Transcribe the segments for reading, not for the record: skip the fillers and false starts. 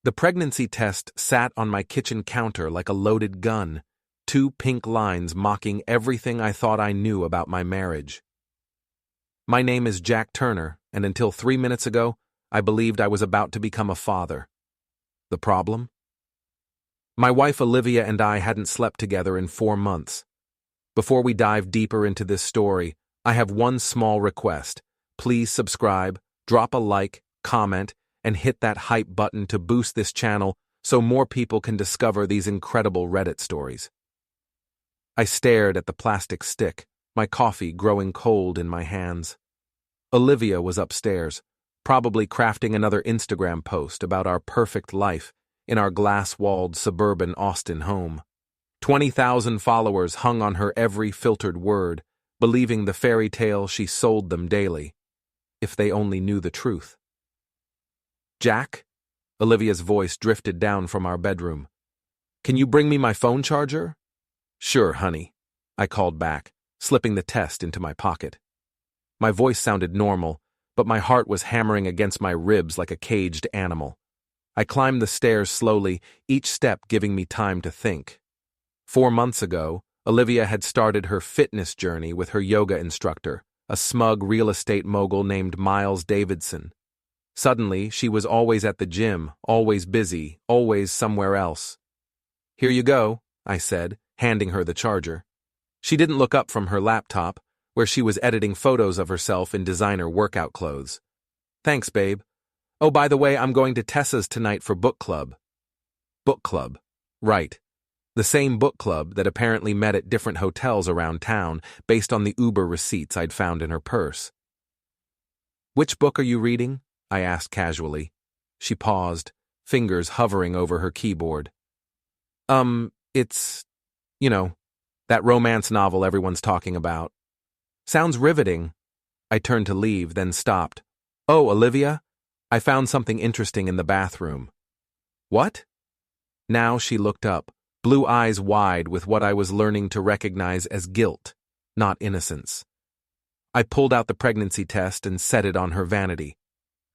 The pregnancy test sat on my kitchen counter like a loaded gun, 2 pink lines mocking everything I thought I knew about my marriage. My name is Jack Turner, and until 3 minutes ago, I believed I was about to become a father. The problem? My wife Olivia and I hadn't slept together in 4 months. Before we dive deeper into this story, I have one small request. Please subscribe, drop a like, comment, and hit that hype button to boost this channel so more people can discover these incredible Reddit stories. I stared at the plastic stick, my coffee growing cold in my hands. Olivia was upstairs, probably crafting another Instagram post about our perfect life in our glass-walled suburban Austin home. 20,000 followers hung on her every filtered word, believing the fairy tale she sold them daily. If they only knew the truth. Jack? Olivia's voice drifted down from our bedroom. Can you bring me my phone charger? Sure, honey, I called back, slipping the test into my pocket. My voice sounded normal, but my heart was hammering against my ribs like a caged animal. I climbed the stairs slowly, each step giving me time to think. 4 months ago, Olivia had started her fitness journey with her yoga instructor, a smug real estate mogul named Miles Davidson. Suddenly, she was always at the gym, always busy, always somewhere else. Here you go, I said, handing her the charger. She didn't look up from her laptop, where she was editing photos of herself in designer workout clothes. Thanks, babe. Oh, by the way, I'm going to Tessa's tonight for book club. Book club. Right. The same book club that apparently met at different hotels around town based on the Uber receipts I'd found in her purse. Which book are you reading? I asked casually. She paused, fingers hovering over her keyboard. It's, that romance novel everyone's talking about. Sounds riveting. I turned to leave, then stopped. Oh, Olivia, I found something interesting in the bathroom. What? Now she looked up, blue eyes wide with what I was learning to recognize as guilt, not innocence. I pulled out the pregnancy test and set it on her vanity.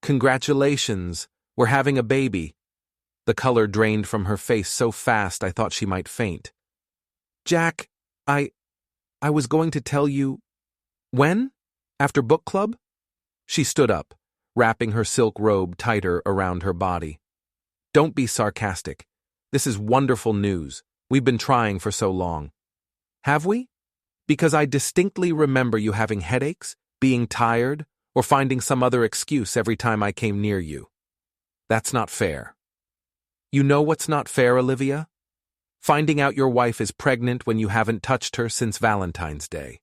Congratulations, we're having a baby. The color drained from her face so fast I thought she might faint. Jack, I was going to tell you. When? After book club? She stood up, wrapping her silk robe tighter around her body. Don't be sarcastic. This is wonderful news. We've been trying for so long. Have we? Because I distinctly remember you having headaches, being tired, or finding some other excuse every time I came near you. That's not fair. You know what's not fair, Olivia? Finding out your wife is pregnant when you haven't touched her since Valentine's Day.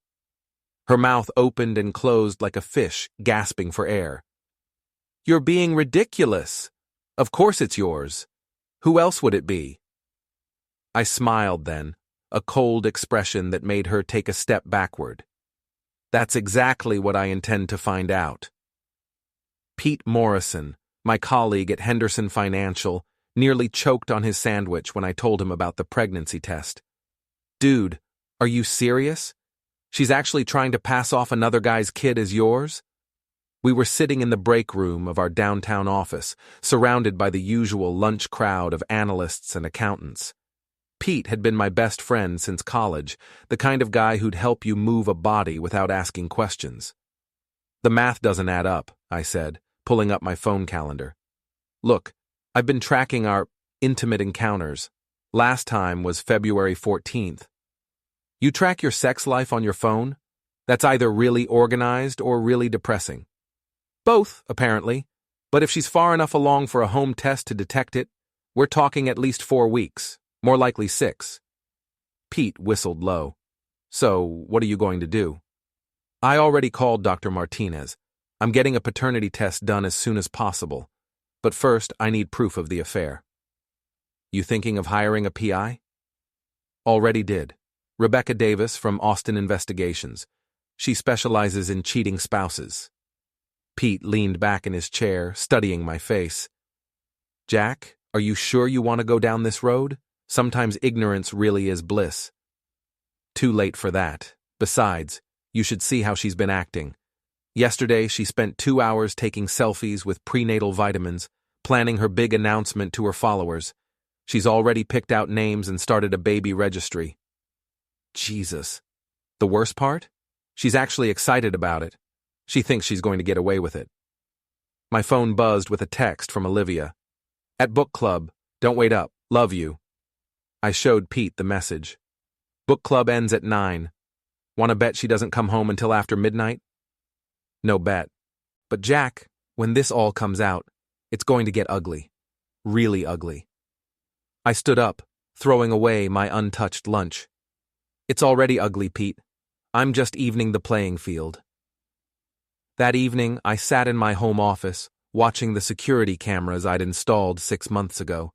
Her mouth opened and closed like a fish, gasping for air. You're being ridiculous. Of course it's yours. Who else would it be? I smiled then, a cold expression that made her take a step backward. That's exactly what I intend to find out. Pete Morrison, my colleague at Henderson Financial, nearly choked on his sandwich when I told him about the pregnancy test. Dude, are you serious? She's actually trying to pass off another guy's kid as yours? We were sitting in the break room of our downtown office, surrounded by the usual lunch crowd of analysts and accountants. Pete had been my best friend since college, the kind of guy who'd help you move a body without asking questions. The math doesn't add up, I said, pulling up my phone calendar. Look, I've been tracking our intimate encounters. Last time was February 14th. You track your sex life on your phone? That's either really organized or really depressing. Both, apparently, but if she's far enough along for a home test to detect it, we're talking at least 4 weeks, more likely 6. Pete whistled low. So, what are you going to do? I already called Dr. Martinez. I'm getting a paternity test done as soon as possible, but first I need proof of the affair. You thinking of hiring a PI? Already did. Rebecca Davis from Austin Investigations. She specializes in cheating spouses. Pete leaned back in his chair, studying my face. Jack, are you sure you want to go down this road? Sometimes ignorance really is bliss. Too late for that. Besides, you should see how she's been acting. Yesterday, she spent 2 hours taking selfies with prenatal vitamins, planning her big announcement to her followers. She's already picked out names and started a baby registry. Jesus. The worst part? She's actually excited about it. She thinks she's going to get away with it. My phone buzzed with a text from Olivia. At book club. Don't wait up. Love you. I showed Pete the message. Book club ends at 9. Want to bet she doesn't come home until after midnight? No bet. But Jack, when this all comes out, it's going to get ugly. Really ugly. I stood up, throwing away my untouched lunch. It's already ugly, Pete. I'm just evening the playing field. That evening, I sat in my home office, watching the security cameras I'd installed 6 months ago.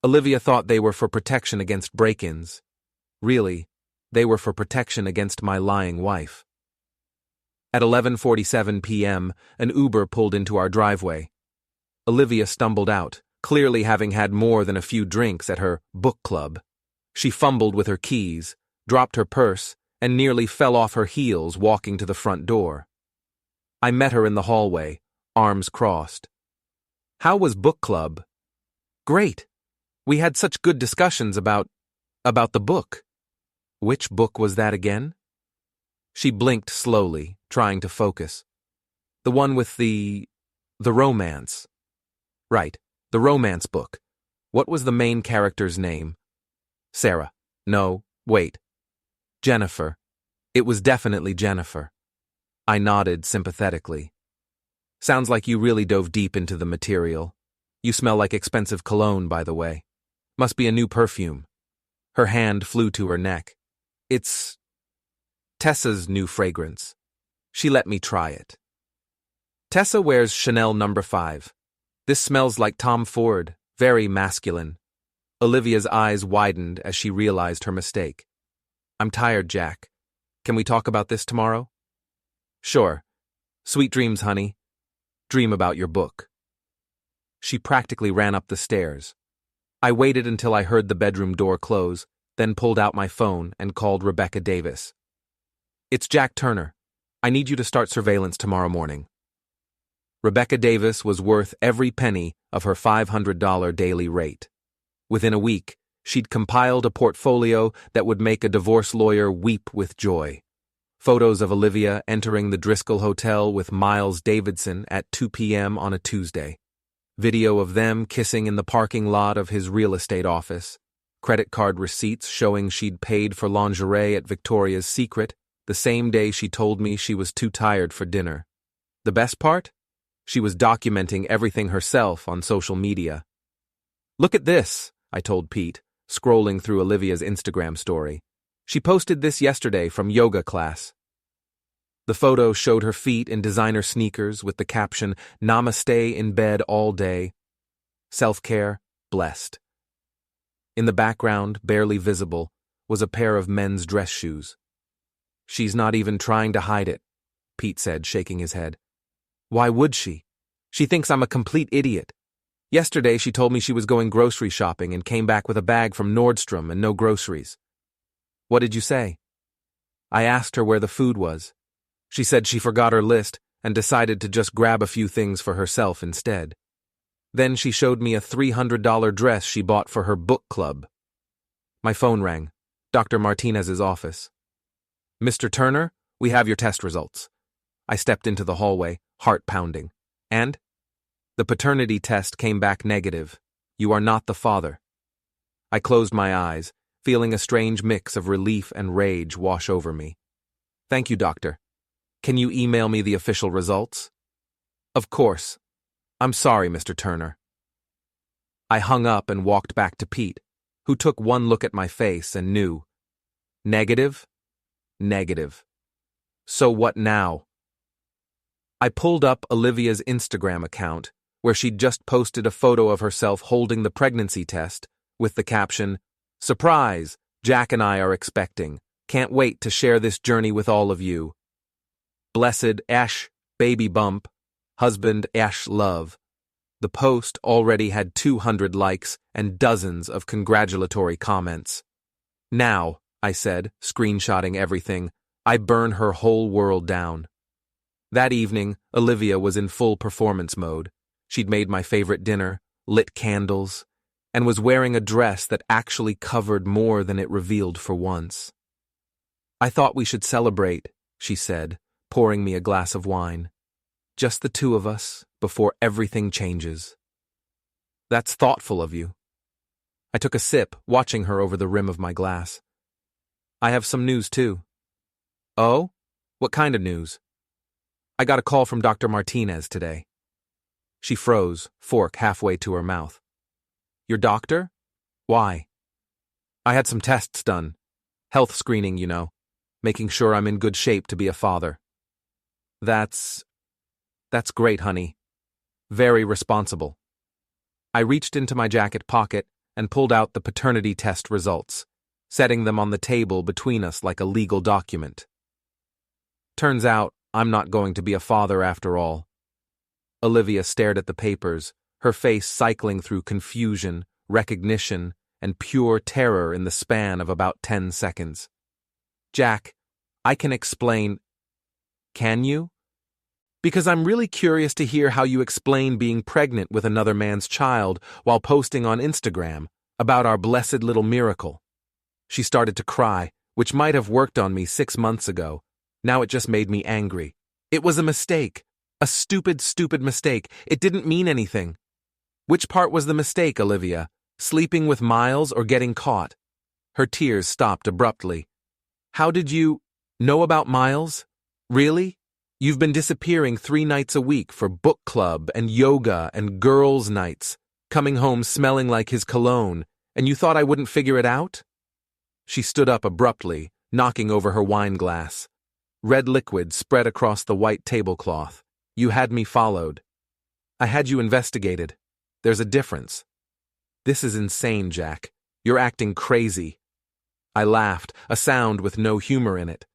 Olivia thought they were for protection against break-ins. Really, they were for protection against my lying wife. At 11:47 p.m., an Uber pulled into our driveway. Olivia stumbled out, clearly having had more than a few drinks at her book club. She fumbled with her keys, dropped her purse, and nearly fell off her heels walking to the front door. I met her in the hallway, arms crossed. How was book club? Great. We had such good discussions about the book. Which book was that again? She blinked slowly, trying to focus. The one with the romance. Right, the romance book. What was the main character's name? Sarah. No, wait. Jennifer. It was definitely Jennifer. I nodded sympathetically. Sounds like you really dove deep into the material. You smell like expensive cologne, by the way. Must be a new perfume. Her hand flew to her neck. It's Tessa's new fragrance. She let me try it. Tessa wears Chanel No. 5. This smells like Tom Ford, very masculine. Olivia's eyes widened as she realized her mistake. I'm tired, Jack. Can we talk about this tomorrow? Sure. Sweet dreams, honey. Dream about your book. She practically ran up the stairs. I waited until I heard the bedroom door close, then pulled out my phone and called Rebecca Davis. It's Jack Turner. I need you to start surveillance tomorrow morning. Rebecca Davis was worth every penny of her $500 daily rate. Within a week, she'd compiled a portfolio that would make a divorce lawyer weep with joy. Photos of Olivia entering the Driscoll Hotel with Miles Davidson at 2 p.m. on a Tuesday. Video of them kissing in the parking lot of his real estate office. Credit card receipts showing she'd paid for lingerie at Victoria's Secret the same day she told me she was too tired for dinner. The best part? She was documenting everything herself on social media. Look at this, I told Pete, scrolling through Olivia's Instagram story. She posted this yesterday from yoga class. The photo showed her feet in designer sneakers with the caption, Namaste in bed all day. Self-care, blessed. In the background, barely visible, was a pair of men's dress shoes. She's not even trying to hide it, Pete said, shaking his head. Why would she? She thinks I'm a complete idiot. Yesterday she told me she was going grocery shopping and came back with a bag from Nordstrom and no groceries. What did you say? I asked her where the food was. She said she forgot her list and decided to just grab a few things for herself instead. Then she showed me a $300 dress she bought for her book club. My phone rang. Dr. Martinez's office. Mr. Turner, we have your test results. I stepped into the hallway, heart pounding. And? The paternity test came back negative. You are not the father. I closed my eyes, feeling a strange mix of relief and rage wash over me. Thank you, doctor. Can you email me the official results? Of course. I'm sorry, Mr. Turner. I hung up and walked back to Pete, who took one look at my face and knew. Negative? Negative. So what now? I pulled up Olivia's Instagram account, where she'd just posted a photo of herself holding the pregnancy test, with the caption, Surprise! Jack and I are expecting. Can't wait to share this journey with all of you. Blessed Ash, baby bump, husband Ash love. The post already had 200 likes and dozens of congratulatory comments. Now, I said, screenshotting everything, I burn her whole world down. That evening, Olivia was in full performance mode. She'd made my favorite dinner, lit candles, and was wearing a dress that actually covered more than it revealed for once. "I thought we should celebrate," she said, pouring me a glass of wine. "Just the two of us, before everything changes." "That's thoughtful of you." I took a sip, watching her over the rim of my glass. "I have some news, too." "Oh? What kind of news?" "I got a call from Dr. Martinez today." She froze, fork halfway to her mouth. "Your doctor? Why?" "I had some tests done. Health screening, making sure I'm in good shape to be a father." That's great, honey. Very responsible." I reached into my jacket pocket and pulled out the paternity test results, setting them on the table between us like a legal document. "Turns out I'm not going to be a father after all." Olivia stared at the papers, her face cycling through confusion, recognition, and pure terror in the span of about 10 seconds. "Jack, I can explain." "Can you?" "Because I'm really curious to hear how you explain being pregnant with another man's child while posting on Instagram about our blessed little miracle." She started to cry, which might have worked on me 6 months ago. Now it just made me angry. It was a mistake. A stupid, stupid mistake. It didn't mean anything. Which part was the mistake, Olivia? Sleeping with Miles or getting caught? Her tears stopped abruptly. "How did you know about Miles? Really? You've been disappearing 3 nights a week for book club and yoga and girls' nights, coming home smelling like his cologne, and you thought I wouldn't figure it out?" She stood up abruptly, knocking over her wine glass. Red liquid spread across the white tablecloth. "You had me followed. I had you investigated. There's a difference." "This is insane, Jack. You're acting crazy." I laughed, a sound with no humor in it.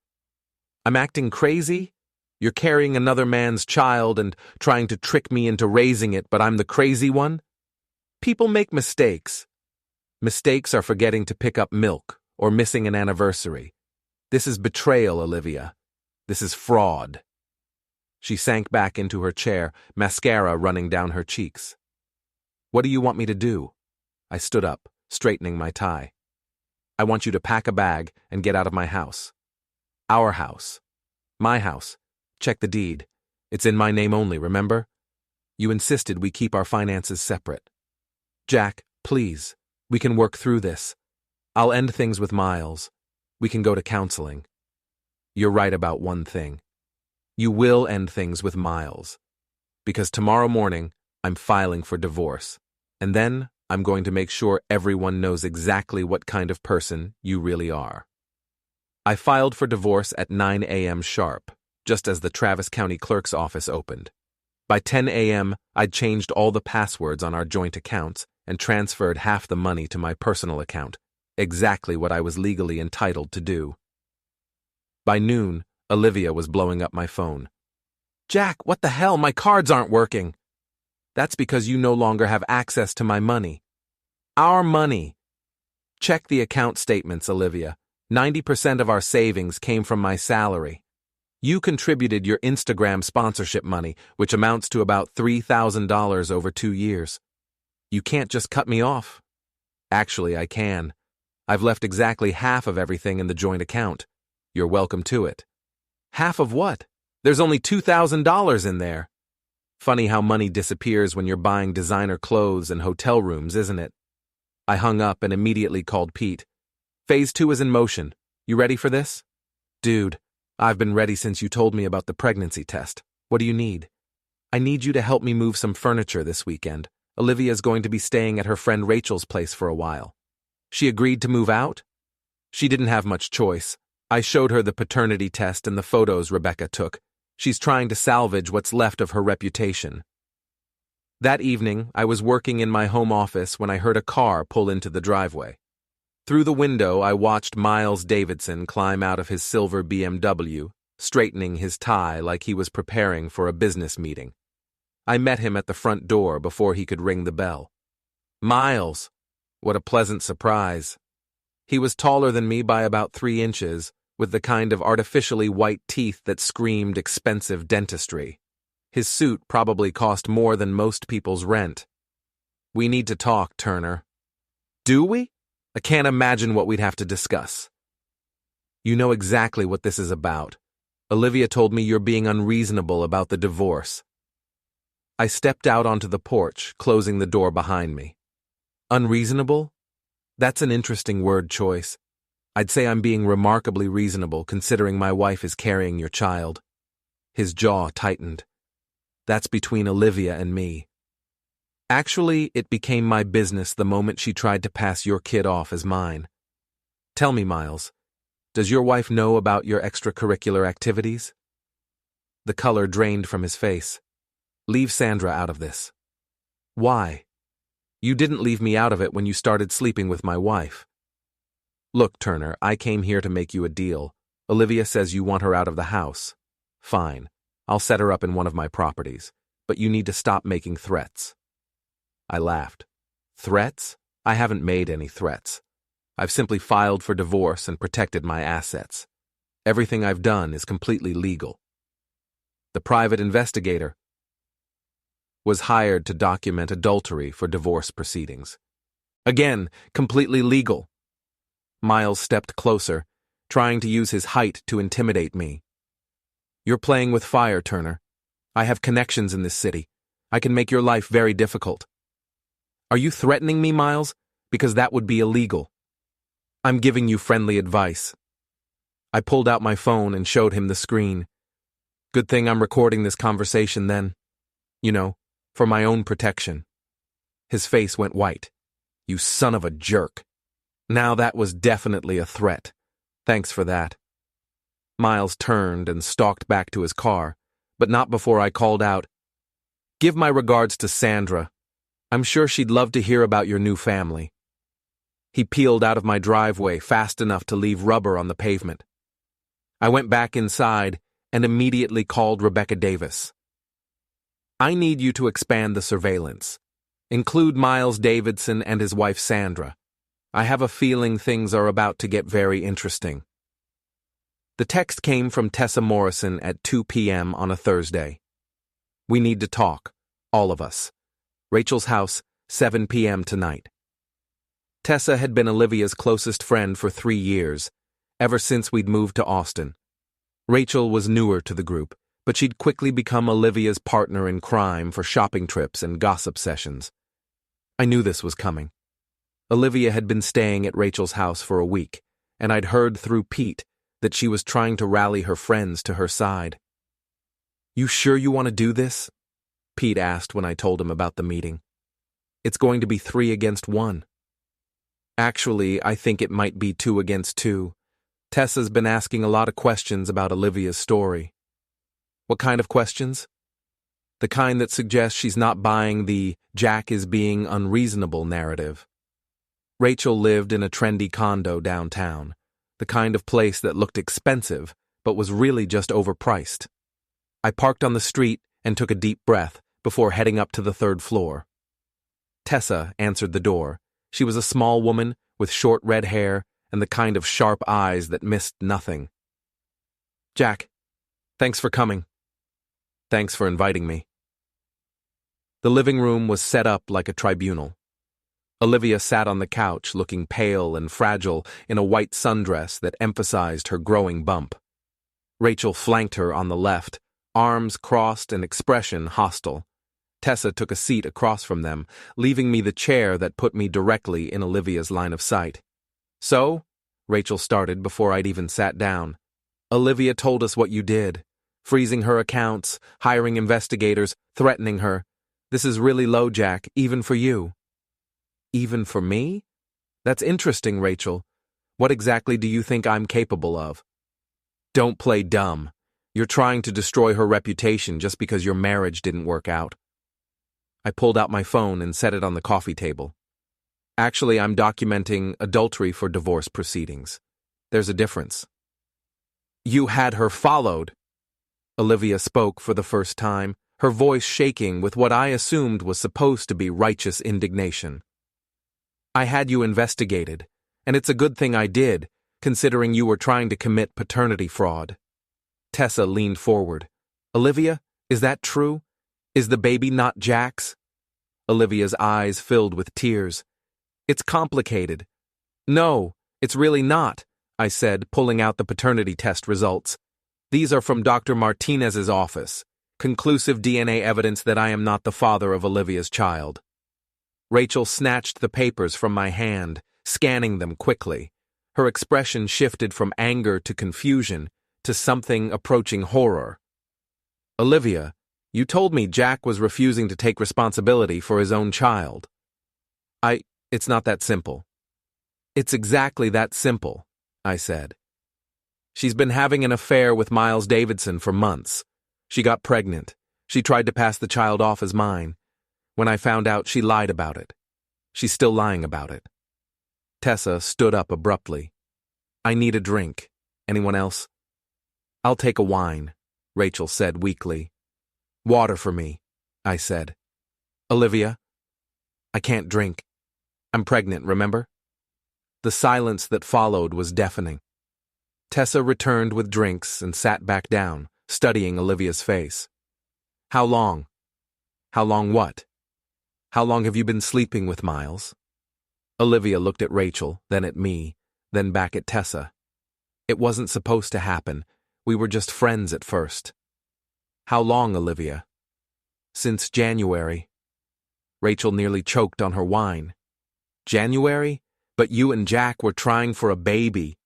"I'm acting crazy? You're carrying another man's child and trying to trick me into raising it, but I'm the crazy one? People make mistakes. Mistakes are forgetting to pick up milk or missing an anniversary. This is betrayal, Olivia. This is fraud." She sank back into her chair, mascara running down her cheeks. "What do you want me to do?" I stood up, straightening my tie. "I want you to pack a bag and get out of my house." "Our house." "My house. Check the deed. It's in my name only, remember? You insisted we keep our finances separate." "Jack, please. We can work through this. I'll end things with Miles. We can go to counseling." "You're right about one thing. You will end things with Miles. Because tomorrow morning, I'm filing for divorce. And then I'm going to make sure everyone knows exactly what kind of person you really are." I filed for divorce at 9 a.m. sharp, just as the Travis County Clerk's office opened. By 10 a.m., I'd changed all the passwords on our joint accounts and transferred half the money to my personal account, exactly what I was legally entitled to do. By noon, Olivia was blowing up my phone. "Jack, what the hell? My cards aren't working." "That's because you no longer have access to my money." "Our money." "Check the account statements, Olivia. 90% of our savings came from my salary. You contributed your Instagram sponsorship money, which amounts to about $3,000 over 2 years. You can't just cut me off." "Actually, I can. I've left exactly half of everything in the joint account. You're welcome to it." "Half of what? There's only $2,000 in there." Funny how money disappears when you're buying designer clothes and hotel rooms, isn't it? I hung up and immediately called Pete. "Phase 2 is in motion. You ready for this?" "Dude, I've been ready since you told me about the pregnancy test. What do you need?" "I need you to help me move some furniture this weekend. Olivia's going to be staying at her friend Rachel's place for a while." "She agreed to move out?" "She didn't have much choice. I showed her the paternity test and the photos Rebecca took. She's trying to salvage what's left of her reputation." That evening, I was working in my home office when I heard a car pull into the driveway. Through the window, I watched Miles Davidson climb out of his silver BMW, straightening his tie like he was preparing for a business meeting. I met him at the front door before he could ring the bell. "Miles!" What a pleasant surprise. He was taller than me by about 3 inches, with the kind of artificially white teeth that screamed expensive dentistry. His suit probably cost more than most people's rent. We need to talk, Turner. Do we? I can't imagine what we'd have to discuss. You know exactly what this is about. Olivia told me you're being unreasonable about the divorce. I stepped out onto the porch, closing the door behind me. Unreasonable? That's an interesting word choice. I'd say I'm being remarkably reasonable considering my wife is carrying your child. His jaw tightened. That's between Olivia and me. Actually, it became my business the moment she tried to pass your kid off as mine. Tell me, Miles, does your wife know about your extracurricular activities? The color drained from his face. Leave Sandra out of this. Why? You didn't leave me out of it when you started sleeping with my wife. Look, Turner, I came here to make you a deal. Olivia says you want her out of the house. Fine. I'll set her up in one of my properties, but you need to stop making threats. I laughed. Threats? I haven't made any threats. I've simply filed for divorce and protected my assets. Everything I've done is completely legal. The private investigator was hired to document adultery for divorce proceedings. Again, completely legal. Miles stepped closer, trying to use his height to intimidate me. You're playing with fire, Turner. I have connections in this city. I can make your life very difficult. Are you threatening me, Miles? Because that would be illegal. I'm giving you friendly advice. I pulled out my phone and showed him the screen. Good thing I'm recording this conversation then. You know, for my own protection. His face went white. You son of a jerk. Now that was definitely a threat. Thanks for that. Miles turned and stalked back to his car, but not before I called out, "Give my regards to Sandra. I'm sure she'd love to hear about your new family." He peeled out of my driveway fast enough to leave rubber on the pavement. I went back inside and immediately called Rebecca Davis. I need you to expand the surveillance. Include Miles Davidson and his wife Sandra. I have a feeling things are about to get very interesting. The text came from Tessa Morrison at 2 p.m. on a Thursday. We need to talk, all of us. Rachel's house, 7 p.m. tonight. Tessa had been Olivia's closest friend for 3 years, ever since we'd moved to Austin. Rachel was newer to the group, but she'd quickly become Olivia's partner in crime for shopping trips and gossip sessions. I knew this was coming. Olivia had been staying at Rachel's house for a week, and I'd heard through Pete that she was trying to rally her friends to her side. You sure you want to do this? Pete asked when I told him about the meeting. It's going to be 3 against 1. Actually, I think it might be 2 against 2. Tessa's been asking a lot of questions about Olivia's story. What kind of questions? The kind that suggests she's not buying the Jack is being unreasonable narrative. Rachel lived in a trendy condo downtown, the kind of place that looked expensive but was really just overpriced. I parked on the street and took a deep breath before heading up to the 3rd floor. Tessa answered the door. She was a small woman with short red hair and the kind of sharp eyes that missed nothing. Jack, thanks for coming. Thanks for inviting me. The living room was set up like a tribunal. Olivia sat on the couch looking pale and fragile in a white sundress that emphasized her growing bump. Rachel flanked her on the left, arms crossed and expression hostile. Tessa took a seat across from them, leaving me the chair that put me directly in Olivia's line of sight. So, Rachel started before I'd even sat down. Olivia told us what you did. Freezing her accounts, hiring investigators, threatening her. This is really low, Jack, even for you. Even for me? That's interesting, Rachel. What exactly do you think I'm capable of? Don't play dumb. You're trying to destroy her reputation just because your marriage didn't work out. I pulled out my phone and set it on the coffee table. Actually, I'm documenting adultery for divorce proceedings. There's a difference. You had her followed. Olivia spoke for the first time, her voice shaking with what I assumed was supposed to be righteous indignation. I had you investigated, and it's a good thing I did, considering you were trying to commit paternity fraud. Tessa leaned forward. Olivia, Is that true? Is the baby not Jack's? Olivia's eyes filled with tears. It's complicated. No, it's really not, I said, pulling out the paternity test results. These are from Dr. Martinez's office. Conclusive DNA evidence that I am not the father of Olivia's child. Rachel snatched the papers from my hand, scanning them quickly. Her expression shifted from anger to confusion to something approaching horror. Olivia, you told me Jack was refusing to take responsibility for his own child. It's not that simple. It's exactly that simple, I said. She's been having an affair with Miles Davidson for months. She got pregnant. She tried to pass the child off as mine. When I found out, she lied about it. She's still lying about it. Tessa stood up abruptly. I need a drink. Anyone else? I'll take a wine, Rachel said weakly. Water for me, I said. Olivia? I can't drink. I'm pregnant, remember? The silence that followed was deafening. Tessa returned with drinks and sat back down, studying Olivia's face. How long? How long what? How long have you been sleeping with Miles? Olivia looked at Rachel, then at me, then back at Tessa. It wasn't supposed to happen. We were just friends at first. How long, Olivia? Since January. Rachel nearly choked on her wine. January? But you and Jack were trying for a baby.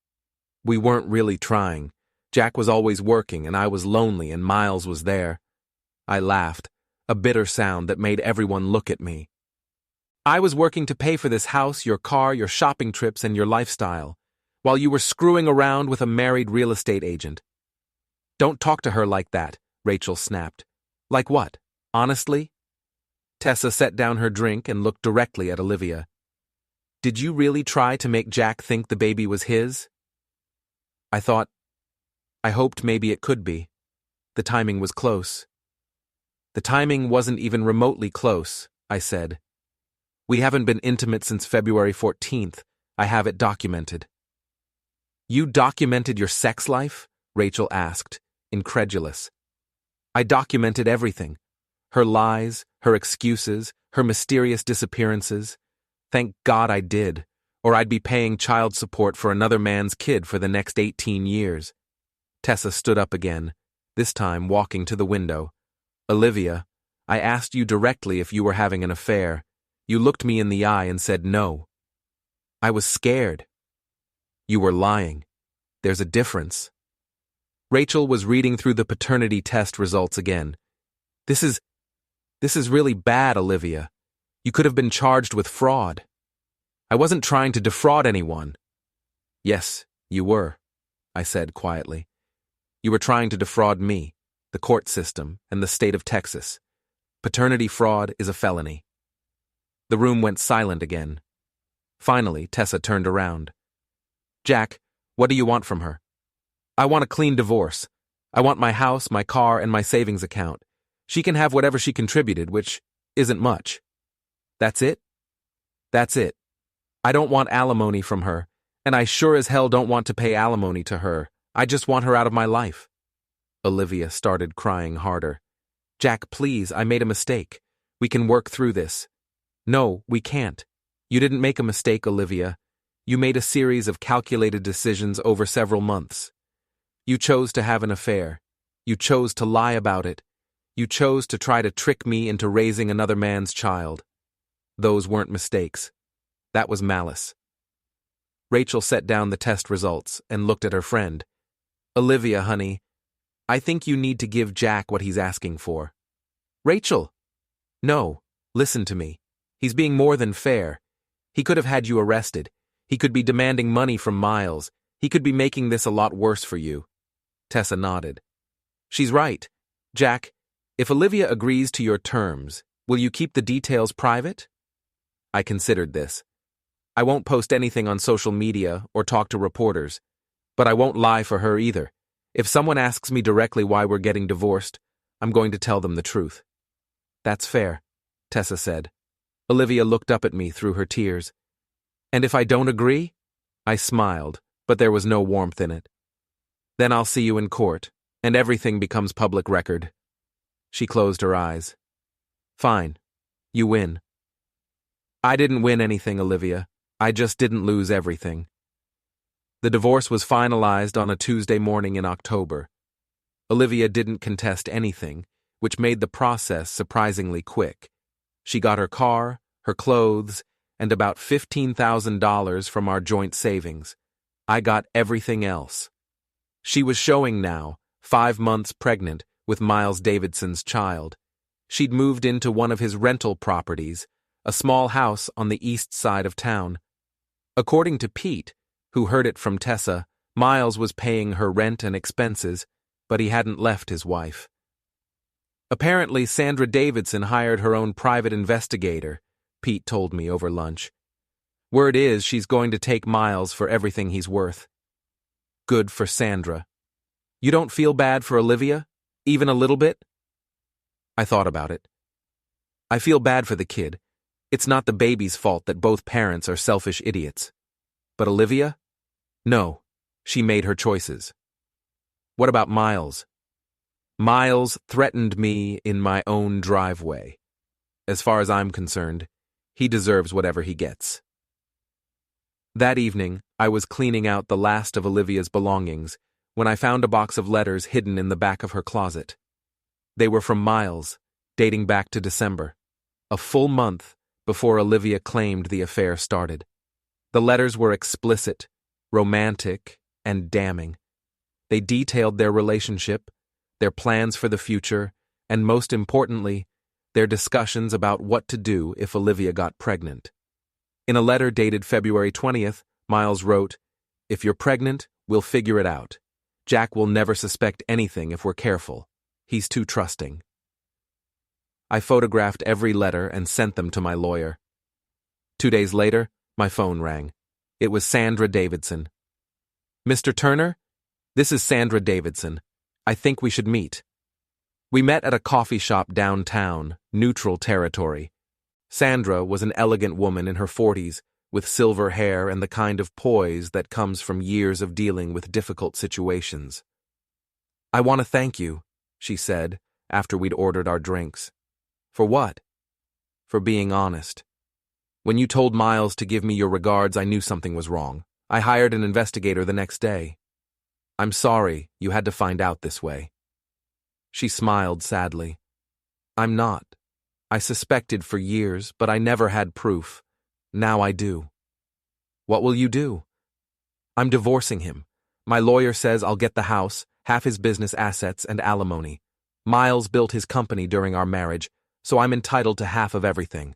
We weren't really trying. Jack was always working and I was lonely and Miles was there. I laughed, a bitter sound that made everyone look at me. I was working to pay for this house, your car, your shopping trips, and your lifestyle, while you were screwing around with a married real estate agent. Don't talk to her like that, Rachel snapped. Like what? Honestly? Tessa set down her drink and looked directly at Olivia. Did you really try to make Jack think the baby was his? I hoped maybe it could be. The timing was close. The timing wasn't even remotely close, I said. We haven't been intimate since February 14th. I have it documented. You documented your sex life? Rachel asked, incredulous. I documented everything. Her lies, her excuses, her mysterious disappearances. Thank God I did, or I'd be paying child support for another man's kid for the next 18 years. Tessa stood up again, this time walking to the window. Olivia, I asked you directly if you were having an affair. You looked me in the eye and said no. I was scared. You were lying. There's a difference. Rachel was reading through the paternity test results again. This is really bad, Olivia. You could have been charged with fraud. I wasn't trying to defraud anyone. Yes, you were, I said quietly. You were trying to defraud me, the court system, and the state of Texas. Paternity fraud is a felony. The room went silent again. Finally, Tessa turned around. Jack, what do you want from her? I want a clean divorce. I want my house, my car, and my savings account. She can have whatever she contributed, which isn't much. That's it? That's it. I don't want alimony from her, and I sure as hell don't want to pay alimony to her. I just want her out of my life. Olivia started crying harder. Jack, please, I made a mistake. We can work through this. No, we can't. You didn't make a mistake, Olivia. You made a series of calculated decisions over several months. You chose to have an affair. You chose to lie about it. You chose to try to trick me into raising another man's child. Those weren't mistakes. That was malice. Rachel set down the test results and looked at her friend. Olivia, honey, I think you need to give Jack what he's asking for. Rachel! No, listen to me. He's being more than fair. He could have had you arrested. He could be demanding money from Miles. He could be making this a lot worse for you. Tessa nodded. She's right. Jack, if Olivia agrees to your terms, will you keep the details private? I considered this. I won't post anything on social media or talk to reporters, but I won't lie for her either. If someone asks me directly why we're getting divorced, I'm going to tell them the truth. That's fair, Tessa said. Olivia looked up at me through her tears. And if I don't agree? I smiled, but there was no warmth in it. Then I'll see you in court, and everything becomes public record. She closed her eyes. Fine. You win. I didn't win anything, Olivia. I just didn't lose everything. The divorce was finalized on a Tuesday morning in October. Olivia didn't contest anything, which made the process surprisingly quick. She got her car, her clothes, and about $15,000 from our joint savings. I got everything else. She was showing now, 5 months pregnant, with Miles Davidson's child. She'd moved into one of his rental properties, a small house on the east side of town. According to Pete, who heard it from Tessa, Miles was paying her rent and expenses, but he hadn't left his wife. Apparently, Sandra Davidson hired her own private investigator, Pete told me over lunch. Word is she's going to take Miles for everything he's worth. Good for Sandra. You don't feel bad for Olivia? Even a little bit? I thought about it. I feel bad for the kid. It's not the baby's fault that both parents are selfish idiots. But Olivia? No, she made her choices. What about Miles? Miles threatened me in my own driveway. As far as I'm concerned, he deserves whatever he gets. That evening, I was cleaning out the last of Olivia's belongings when I found a box of letters hidden in the back of her closet. They were from Miles, dating back to December, a full month before Olivia claimed the affair started. The letters were explicit, romantic, and damning. They detailed their relationship, their plans for the future, and most importantly, their discussions about what to do if Olivia got pregnant. In a letter dated February 20th, Miles wrote, "If you're pregnant, we'll figure it out. Jack will never suspect anything if we're careful. He's too trusting." I photographed every letter and sent them to my lawyer. 2 days later, my phone rang. It was Sandra Davidson. "Mr. Turner? This is Sandra Davidson. I think we should meet." We met at a coffee shop downtown, neutral territory. Sandra was an elegant woman in her 40s, with silver hair and the kind of poise that comes from years of dealing with difficult situations. "I want to thank you," she said, after we'd ordered our drinks. "For what?" "For being honest. When you told Miles to give me your regards, I knew something was wrong. I hired an investigator the next day. I'm sorry you had to find out this way." She smiled sadly. "I'm not. I suspected for years, but I never had proof. Now I do." "What will you do?" "I'm divorcing him. My lawyer says I'll get the house, half his business assets, and alimony. Miles built his company during our marriage, so I'm entitled to half of everything."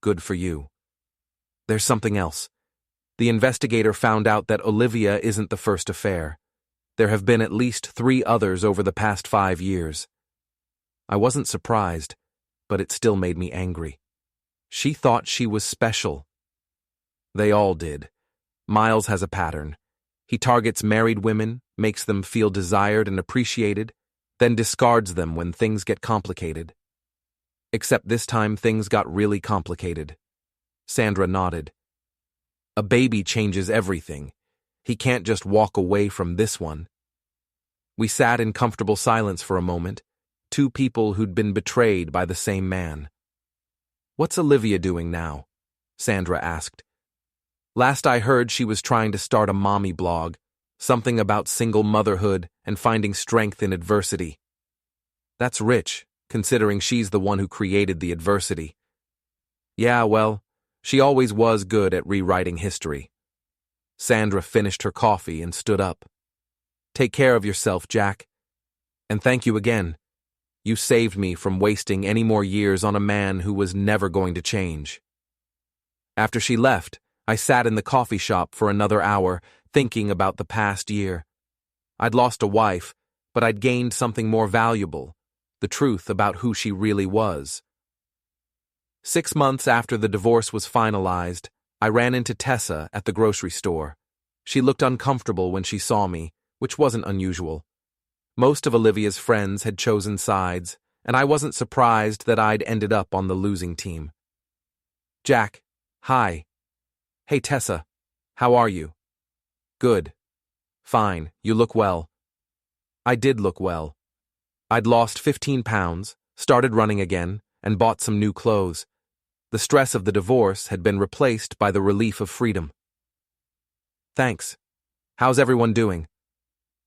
"Good for you." "There's something else. The investigator found out that Olivia isn't the first affair. There have been at least 3 others over the past 5 years." I wasn't surprised, but it still made me angry. She thought she was special. They all did. Miles has a pattern. He targets married women, makes them feel desired and appreciated, then discards them when things get complicated. Except this time things got really complicated. Sandra nodded. "A baby changes everything. He can't just walk away from this one." We sat in comfortable silence for a moment, 2 people who'd been betrayed by the same man. "What's Olivia doing now?" Sandra asked. "Last I heard, she was trying to start a mommy blog, something about single motherhood and finding strength in adversity." "That's rich, considering she's the one who created the adversity." "Yeah, well, she always was good at rewriting history." Sandra finished her coffee and stood up. "Take care of yourself, Jack. And thank you again. You saved me from wasting any more years on a man who was never going to change." After she left, I sat in the coffee shop for another hour, thinking about the past year. I'd lost a wife, but I'd gained something more valuable, the truth about who she really was. 6 months after the divorce was finalized, I ran into Tessa at the grocery store. She looked uncomfortable when she saw me, which wasn't unusual. Most of Olivia's friends had chosen sides, and I wasn't surprised that I'd ended up on the losing team. "Jack, hi." "Hey Tessa, how are you?" "Good. Fine, you look well." I did look well. I'd lost 15 pounds, started running again, and bought some new clothes. The stress of the divorce had been replaced by the relief of freedom. Thanks. How's everyone doing?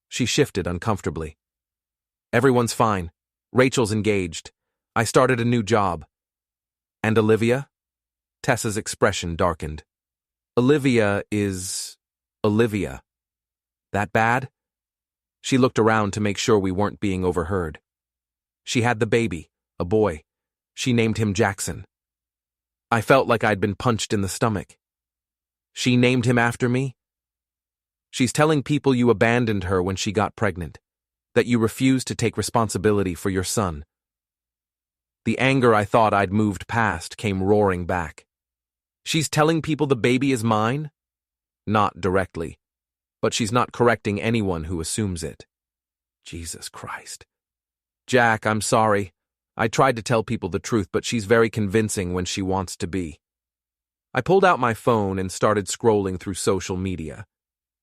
She shifted uncomfortably. Everyone's fine. Rachel's engaged. I started a new job. And Olivia? Tessa's expression darkened. Olivia is... Olivia. That bad? She looked around to make sure we weren't being overheard. She had the baby, a boy. She named him Jackson. I felt like I'd been punched in the stomach. She named him after me? She's telling people you abandoned her when she got pregnant, that you refused to take responsibility for your son. The anger I thought I'd moved past came roaring back. She's telling people the baby is mine? Not directly, but she's not correcting anyone who assumes it. Jesus Christ. Jack, I'm sorry. I tried to tell people the truth, but she's very convincing when she wants to be. I pulled out my phone and started scrolling through social media.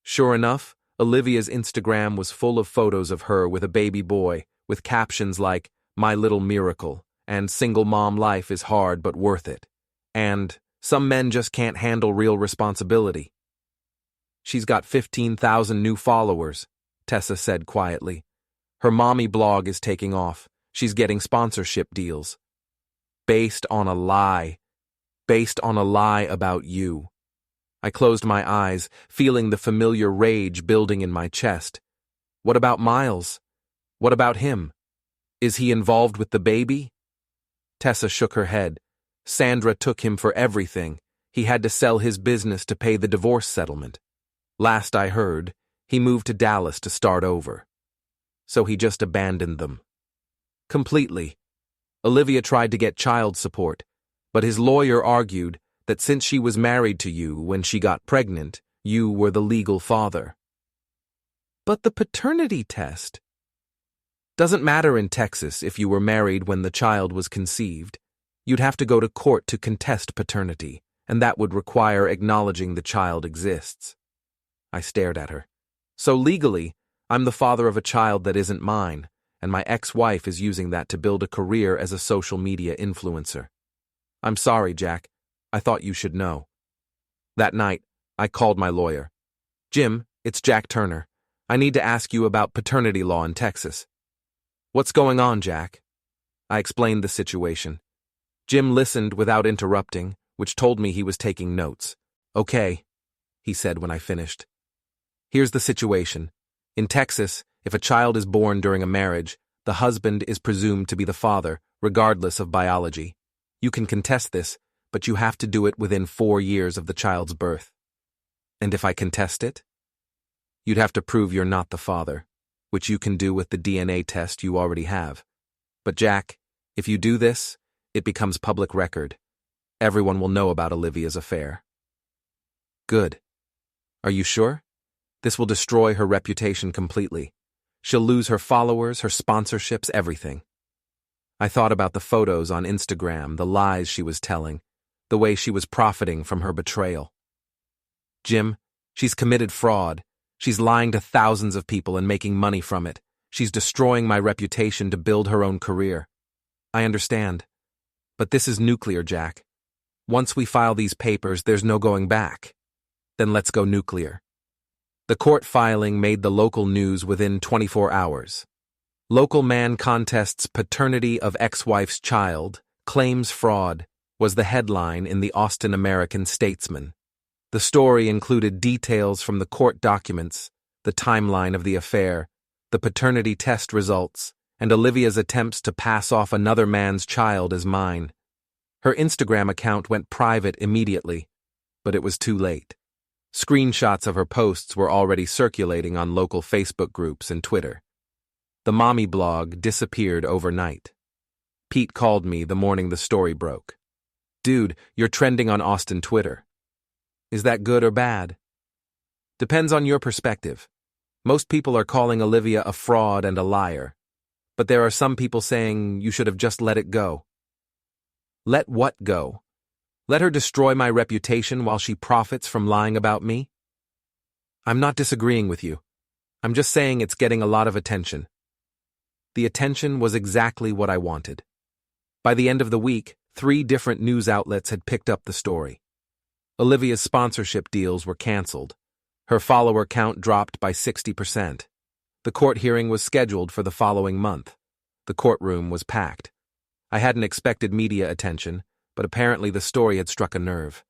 Sure enough, Olivia's Instagram was full of photos of her with a baby boy, with captions like, "My little miracle," and "Single mom life is hard but worth it," and "Some men just can't handle real responsibility." She's got 15,000 new followers, Tessa said quietly. Her mommy blog is taking off. She's getting sponsorship deals. Based on a lie. Based on a lie about you. I closed my eyes, feeling the familiar rage building in my chest. What about Miles? What about him? Is he involved with the baby? Tessa shook her head. Sandra took him for everything. He had to sell his business to pay the divorce settlement. Last I heard, he moved to Dallas to start over. So he just abandoned them. Completely. Olivia tried to get child support, but his lawyer argued that since she was married to you when she got pregnant, you were the legal father. But the paternity test doesn't matter in Texas if you were married when the child was conceived. You'd have to go to court to contest paternity, and that would require acknowledging the child exists. I stared at her. So legally, I'm the father of a child that isn't mine, and my ex-wife is using that to build a career as a social media influencer. I'm sorry, Jack. I thought you should know. That night, I called my lawyer. Jim, it's Jack Turner. I need to ask you about paternity law in Texas. What's going on, Jack? I explained the situation. Jim listened without interrupting, which told me he was taking notes. Okay, he said when I finished. Here's the situation. In Texas, if a child is born during a marriage, the husband is presumed to be the father, regardless of biology. You can contest this, but you have to do it within 4 years of the child's birth. And if I contest it? You'd have to prove you're not the father, which you can do with the DNA test you already have. But Jack, if you do this, it becomes public record. Everyone will know about Olivia's affair. Good. Are you sure? This will destroy her reputation completely. She'll lose her followers, her sponsorships, everything. I thought about the photos on Instagram, the lies she was telling, the way she was profiting from her betrayal. Jim, she's committed fraud. She's lying to thousands of people and making money from it. She's destroying my reputation to build her own career. I understand. But this is nuclear, Jack. Once we file these papers, there's no going back. Then let's go nuclear. The court filing made the local news within 24 hours. Local man contests paternity of ex-wife's child, claims fraud, was the headline in the Austin American-Statesman. The story included details from the court documents, the timeline of the affair, the paternity test results, and Olivia's attempts to pass off another man's child as mine. Her Instagram account went private immediately, but it was too late. Screenshots of her posts were already circulating on local Facebook groups and Twitter. The mommy blog disappeared overnight. Pete called me the morning the story broke. Dude, you're trending on Austin Twitter. Is that good or bad? Depends on your perspective. Most people are calling Olivia a fraud and a liar. But there are some people saying you should have just let it go. Let what go? Let her destroy my reputation while she profits from lying about me? I'm not disagreeing with you. I'm just saying it's getting a lot of attention. The attention was exactly what I wanted. By the end of the week, 3 different news outlets had picked up the story. Olivia's sponsorship deals were canceled. Her follower count dropped by 60%. The court hearing was scheduled for the following month. The courtroom was packed. I hadn't expected media attention, but apparently the story had struck a nerve.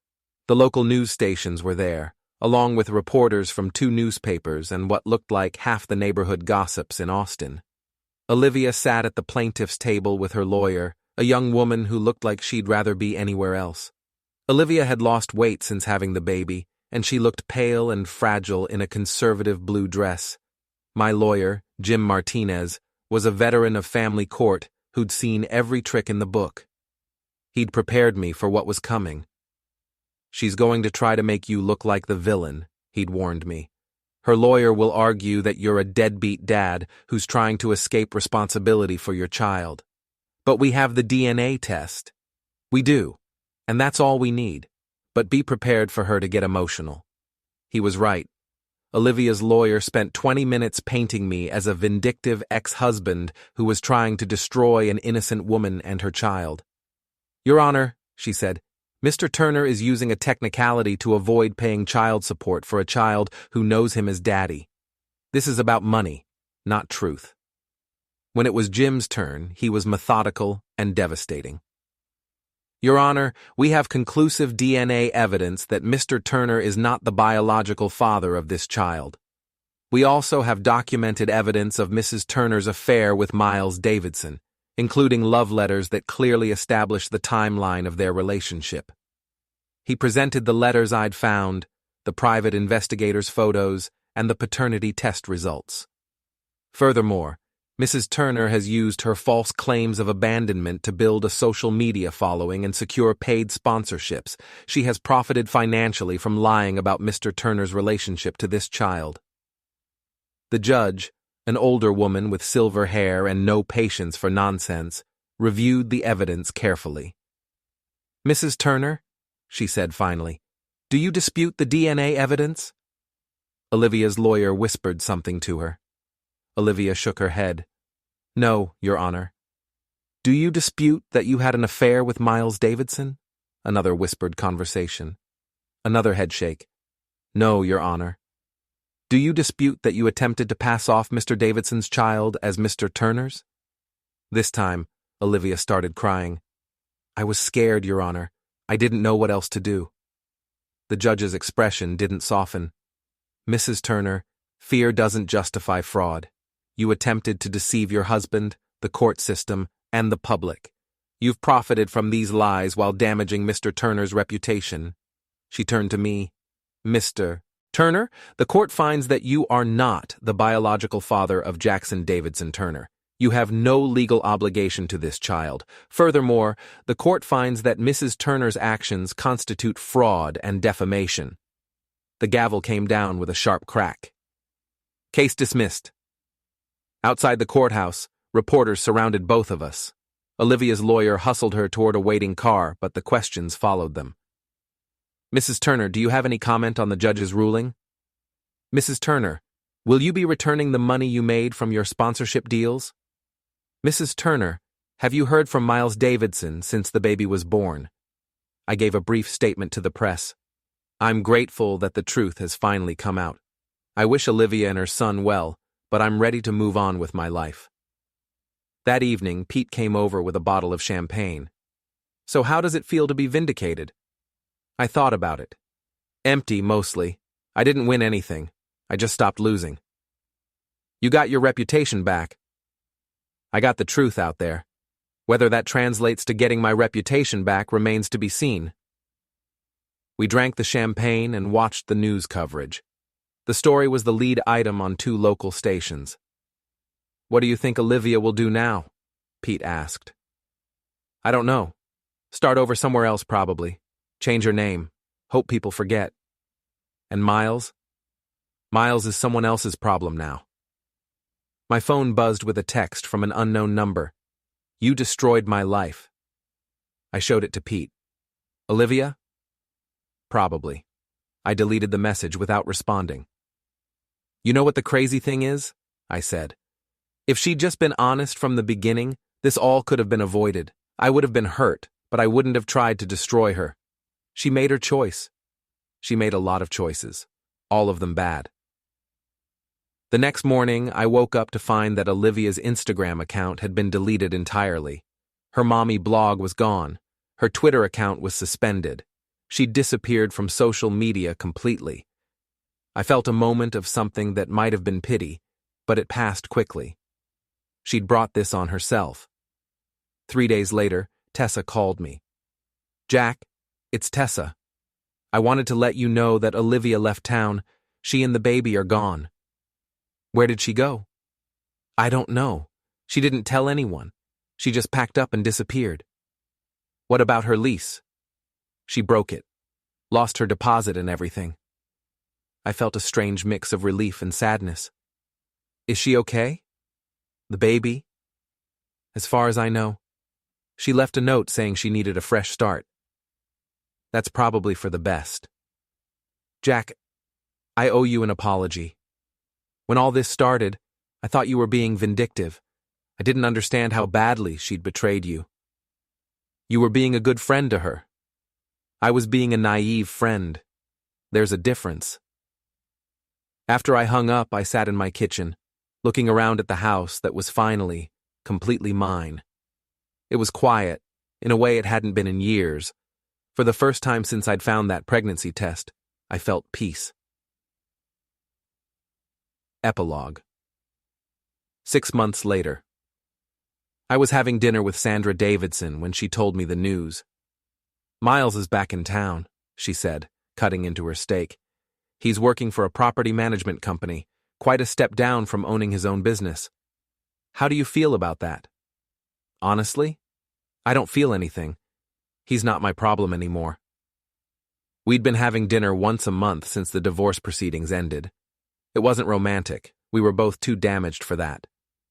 The local news stations were there, along with reporters from 2 newspapers and what looked like half the neighborhood gossips in Austin. Olivia sat at the plaintiff's table with her lawyer, a young woman who looked like she'd rather be anywhere else. Olivia had lost weight since having the baby, and she looked pale and fragile in a conservative blue dress. My lawyer, Jim Martinez, was a veteran of family court who'd seen every trick in the book. He'd prepared me for what was coming. "She's going to try to make you look like the villain," he'd warned me. "Her lawyer will argue that you're a deadbeat dad who's trying to escape responsibility for your child. But we have the DNA test." "We do, and that's all we need. But be prepared for her to get emotional." He was right. Olivia's lawyer spent 20 minutes painting me as a vindictive ex-husband who was trying to destroy an innocent woman and her child. "Your Honor," she said, "Mr. Turner is using a technicality to avoid paying child support for a child who knows him as daddy. This is about money, not truth." When it was Jim's turn, he was methodical and devastating. "Your Honor, we have conclusive DNA evidence that Mr. Turner is not the biological father of this child. We also have documented evidence of Mrs. Turner's affair with Miles Davidson, including love letters that clearly establish the timeline of their relationship." He presented the letters I'd found, the private investigator's photos, and the paternity test results. Furthermore, Mrs. Turner has used her false claims of abandonment to build a social media following and secure paid sponsorships. She has profited financially from lying about Mr. Turner's relationship to this child. The judge, an older woman with silver hair and no patience for nonsense, reviewed the evidence carefully. "Mrs. Turner," she said finally, "do you dispute the DNA evidence?" Olivia's lawyer whispered something to her. Olivia shook her head. "No, Your Honor." "Do you dispute that you had an affair with Miles Davidson?" Another whispered conversation. Another headshake. "No, Your Honor." "Do you dispute that you attempted to pass off Mr. Davidson's child as Mr. Turner's?" This time, Olivia started crying. "I was scared, Your Honor. I didn't know what else to do." The judge's expression didn't soften. "Mrs. Turner, fear doesn't justify fraud. You attempted to deceive your husband, the court system, and the public. You've profited from these lies while damaging Mr. Turner's reputation." She turned to me. "Mr. Turner, the court finds that you are not the biological father of Jackson Davidson Turner. You have no legal obligation to this child. Furthermore, the court finds that Mrs. Turner's actions constitute fraud and defamation." The gavel came down with a sharp crack. "Case dismissed." Outside the courthouse, reporters surrounded both of us. Olivia's lawyer hustled her toward a waiting car, but the questions followed them. "Mrs. Turner, do you have any comment on the judge's ruling?" "Mrs. Turner, will you be returning the money you made from your sponsorship deals?" "Mrs. Turner, have you heard from Miles Davidson since the baby was born?" I gave a brief statement to the press. I'm grateful that the truth has finally come out. I wish Olivia and her son well, but I'm ready to move on with my life. That evening, Pete came over with a bottle of champagne. "So how does it feel to be vindicated?" I thought about it. Empty, mostly. I didn't win anything. I just stopped losing. "You got your reputation back." "I got the truth out there. Whether that translates to getting my reputation back remains to be seen." We drank the champagne and watched the news coverage. The story was the lead item on 2 local stations. "What do you think Olivia will do now?" Pete asked. "I don't know. Start over somewhere else probably. Change her name. Hope people forget." "And Miles?" "Miles is someone else's problem now." My phone buzzed with a text from an unknown number. "You destroyed my life." I showed it to Pete. "Olivia?" "Probably." I deleted the message without responding. "You know what the crazy thing is?" I said. If she'd just been honest from the beginning, this all could have been avoided. I would have been hurt, but I wouldn't have tried to destroy her. She made her choice. She made a lot of choices, all of them bad. The next morning, I woke up to find that Olivia's Instagram account had been deleted entirely. Her mommy blog was gone. Her Twitter account was suspended. She'd disappeared from social media completely. I felt a moment of something that might have been pity, but it passed quickly. She'd brought this on herself. 3 days later, Tessa called me. "Jack, it's Tessa. I wanted to let you know that Olivia left town. She and the baby are gone." "Where did she go?" "I don't know. She didn't tell anyone. She just packed up and disappeared." "What about her lease?" "She broke it. Lost her deposit and everything." I felt a strange mix of relief and sadness. "Is she okay? The baby?" "As far as I know. She left a note saying she needed a fresh start." "That's probably for the best." "Jack, I owe you an apology. When all this started, I thought you were being vindictive. I didn't understand how badly she'd betrayed you. You were being a good friend to her. I was being a naive friend. There's a difference." After I hung up, I sat in my kitchen, looking around at the house that was finally, completely mine. It was quiet, in a way it hadn't been in years. For the first time since I'd found that pregnancy test, I felt peace. Epilogue. 6 months later. I was having dinner with Sandra Davidson when she told me the news. "Miles is back in town," she said, cutting into her steak. "He's working for a property management company, quite a step down from owning his own business. How do you feel about that?" "Honestly, I don't feel anything. He's not my problem anymore." We'd been having dinner once a month since the divorce proceedings ended. It wasn't romantic. We were both too damaged for that.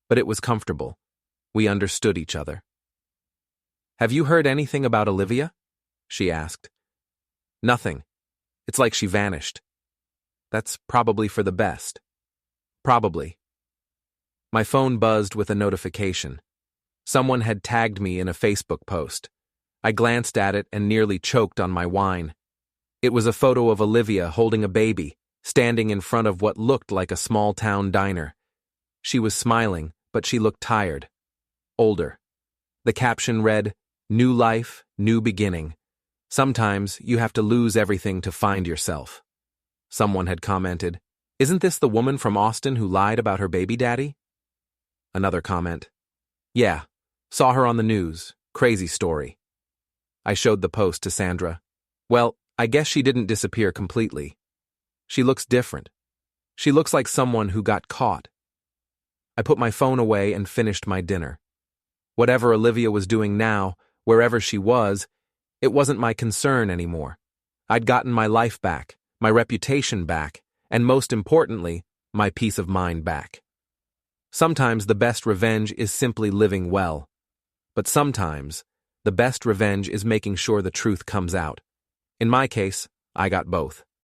But it was comfortable. We understood each other. "Have you heard anything about Olivia?" she asked. "Nothing. It's like she vanished." "That's probably for the best." "Probably." My phone buzzed with a notification. Someone had tagged me in a Facebook post. I glanced at it and nearly choked on my wine. It was a photo of Olivia holding a baby, standing in front of what looked like a small-town diner. She was smiling, but she looked tired. Older. The caption read, "New life, new beginning. Sometimes you have to lose everything to find yourself." Someone had commented, "Isn't this the woman from Austin who lied about her baby daddy?" Another comment, "Yeah, saw her on the news. Crazy story." I showed the post to Sandra. "Well, I guess she didn't disappear completely. She looks different. She looks like someone who got caught." I put my phone away and finished my dinner. Whatever Olivia was doing now, wherever she was, it wasn't my concern anymore. I'd gotten my life back, my reputation back, and most importantly, my peace of mind back. Sometimes the best revenge is simply living well. But sometimes, the best revenge is making sure the truth comes out. In my case, I got both.